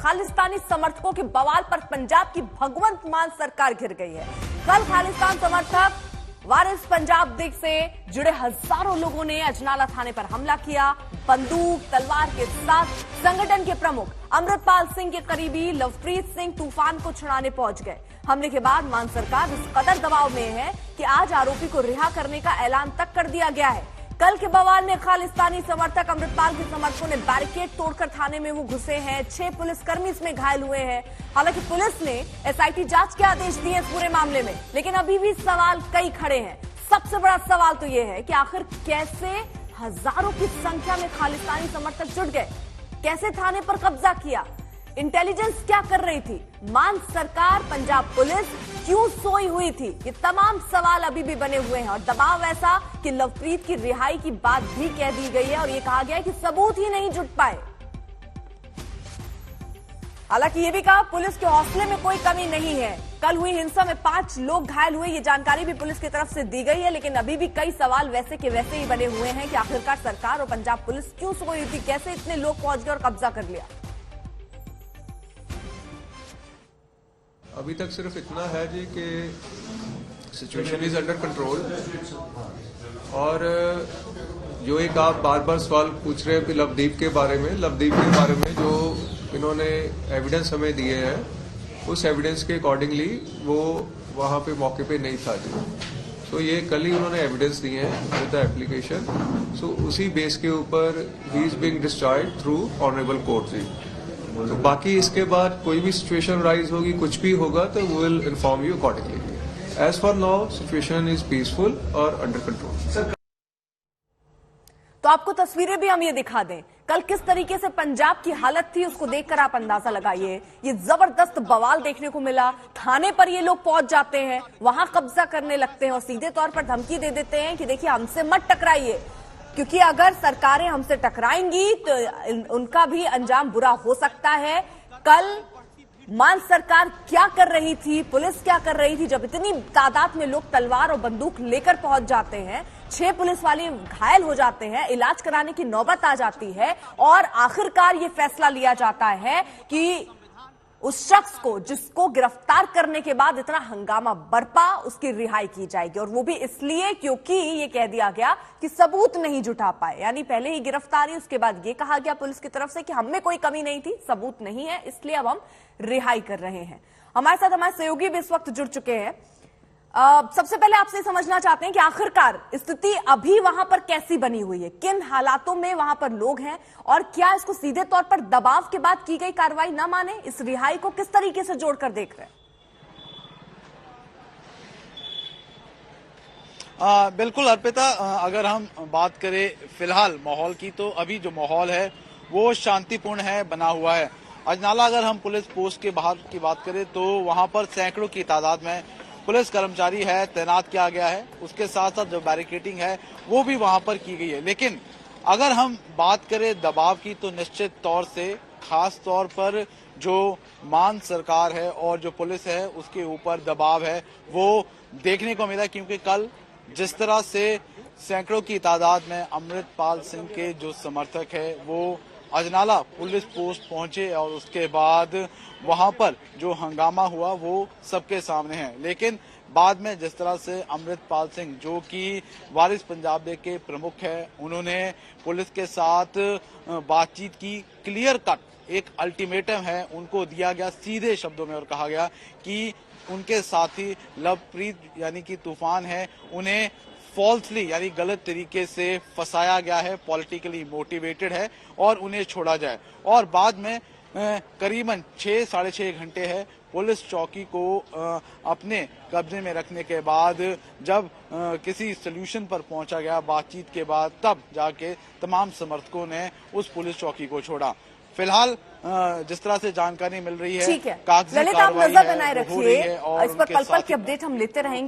खालिस्तानी समर्थकों के बवाल पर पंजाब की भगवंत मान सरकार घिर गई है। कल खालिस्तान समर्थक वारिस पंजाब दिग से जुड़े हजारों लोगों ने अजनाला थाने पर हमला किया। बंदूक तलवार के साथ संगठन के प्रमुख अमृतपाल सिंह के करीबी लवप्रीत सिंह तूफान को छुड़ाने पहुंच गए। हमले के बाद मान सरकार इस कदर दबाव में है कि आज आरोपी को रिहा करने का ऐलान तक कर दिया गया है। कल के बवाल में खालिस्तानी समर्थक अमृतपाल के समर्थकों ने बैरिकेड तोड़कर थाने में वो घुसे हैं। 6 पुलिसकर्मी इसमें घायल हुए हैं। हालांकि पुलिस ने एसआईटी जांच के आदेश दिए इस पूरे मामले में, लेकिन अभी भी सवाल कई खड़े हैं। सबसे बड़ा सवाल तो ये है कि आखिर कैसे हजारों की संख्या में खालिस्तानी समर्थक जुट गए, कैसे थाने पर कब्जा किया, इंटेलिजेंस क्या कर रही थी, मान सरकार, पंजाब पुलिस क्यों सोई हुई थी? ये तमाम सवाल अभी भी बने हुए हैं और दबाव ऐसा कि लवप्रीत की रिहाई की बात भी कह दी गई है और ये कहा गया है कि सबूत ही नहीं जुट पाए। हालांकि ये भी कहा पुलिस के हौसले में कोई कमी नहीं है। कल हुई हिंसा में 5 लोग घायल हुए, ये जानकारी भी पुलिस की तरफ से दी गई है, लेकिन अभी भी कई सवाल वैसे के वैसे ही बने हुए हैं कि आखिरकार सरकार और पंजाब पुलिस क्यों सोई हुई थी, कैसे इतने लोग पहुंच गए और कब्जा कर लिया। अभी तक सिर्फ इतना है जी कि सिचुएशन इज अंडर कंट्रोल और जो एक आप बार बार सवाल पूछ रहे हैं कि लवदीप के बारे में जो इन्होंने एविडेंस हमें दिए हैं, उस एविडेंस के अकॉर्डिंगली वो वहाँ पे मौके पे नहीं था जी। तो ये कल ही उन्होंने एविडेंस दिए हैं विद द एप्लीकेशन, सो उसी बेस के ऊपर ही is being discharged through honourable court जी। तो बाकी इसके बाद कोई भी सिचुएशन राइज होगी, कुछ भी होगा तो we will inform you accordingly. As for now situation is peaceful और अंडर कंट्रोल। तो आपको तस्वीरें भी हम ये दिखा दें, कल किस तरीके से पंजाब की हालत थी उसको देखकर आप अंदाजा लगाइए। ये जबरदस्त बवाल देखने को मिला। थाने पर ये लोग पहुंच जाते हैं, वहां कब्जा करने लगते हैं और सीधे तौर पर धमकी दे देते हैं कि देखिए हमसे मत टकराइए, क्योंकि अगर सरकारें हमसे टकराएंगी तो उनका भी अंजाम बुरा हो सकता है। कल मान सरकार क्या कर रही थी, पुलिस क्या कर रही थी, जब इतनी तादाद में लोग तलवार और बंदूक लेकर पहुंच जाते हैं, 6 पुलिस वाले घायल हो जाते हैं, इलाज कराने की नौबत आ जाती है और आखिरकार ये फैसला लिया जाता है कि उस शख्स को जिसको गिरफ्तार करने के बाद इतना हंगामा बरपा, उसकी रिहाई की जाएगी। और वो भी इसलिए क्योंकि ये कह दिया गया कि सबूत नहीं जुटा पाए, यानी पहले ही गिरफ्तारी, उसके बाद ये कहा गया पुलिस की तरफ से कि हम में कोई कमी नहीं थी, सबूत नहीं है, इसलिए अब हम रिहाई कर रहे हैं। हमारे साथ हमारे सहयोगी भी इस वक्त जुड़ चुके हैं। सबसे पहले आपसे समझना चाहते हैं कि आखिरकार स्थिति अभी वहां पर कैसी बनी हुई है, किन हालातों में वहां पर लोग हैं और क्या इसको सीधे तौर पर दबाव के बाद की गई कार्रवाई न माने, इस रिहाई को किस तरीके से जोड़कर देख रहे हैं? बिल्कुल अर्पिता, अगर हम बात करें फिलहाल माहौल की, तो अभी जो माहौल है वो शांतिपूर्ण है, बना हुआ है। अजनाला अगर हम पुलिस पोस्ट के बाहर की बात करें तो वहां पर सैकड़ों की तादाद में पुलिस कर्मचारी है, तैनात किया गया है। उसके साथ साथ जो बैरिकेडिंग है वो भी वहां पर की गई है। लेकिन अगर हम बात करें दबाव की, तो निश्चित तौर से खास तौर पर जो मान सरकार है और जो पुलिस है उसके ऊपर दबाव है वो देखने को मिला, क्योंकि कल जिस तरह से सैकड़ों की तादाद में अमृतपाल सिंह के जो समर्थक है वो अजनाला पुलिस पोस्ट पहुंचे और उसके बाद वहां पर जो हंगामा हुआ वो सबके सामने है। लेकिन बाद में जिस तरह से अमृतपाल सिंह, जो कि वारिस पंजाब के प्रमुख है, उन्होंने पुलिस के साथ बातचीत की, क्लियर कट एक अल्टीमेटम है उनको दिया गया सीधे शब्दों में और कहा गया कि उनके साथी लवप्रीत यानी कि तूफान है, उन्हें फॉल्सली यानी गलत तरीके से फंसाया गया है, पॉलिटिकली मोटिवेटेड है और उन्हें छोड़ा जाए। और बाद में करीबन 6 साढ़े 6 घंटे है पुलिस चौकी को अपने कब्जे में रखने के बाद जब किसी सोल्यूशन पर पहुंचा गया बातचीत के बाद, तब जाके तमाम समर्थकों ने उस पुलिस चौकी को छोड़ा। फिलहाल जिस तरह से जानकारी मिल रही है, ठीक है, ललित आप नजर बनाए रखिए, इस पर पल पल की अपडेट हम लेते रहेंगे।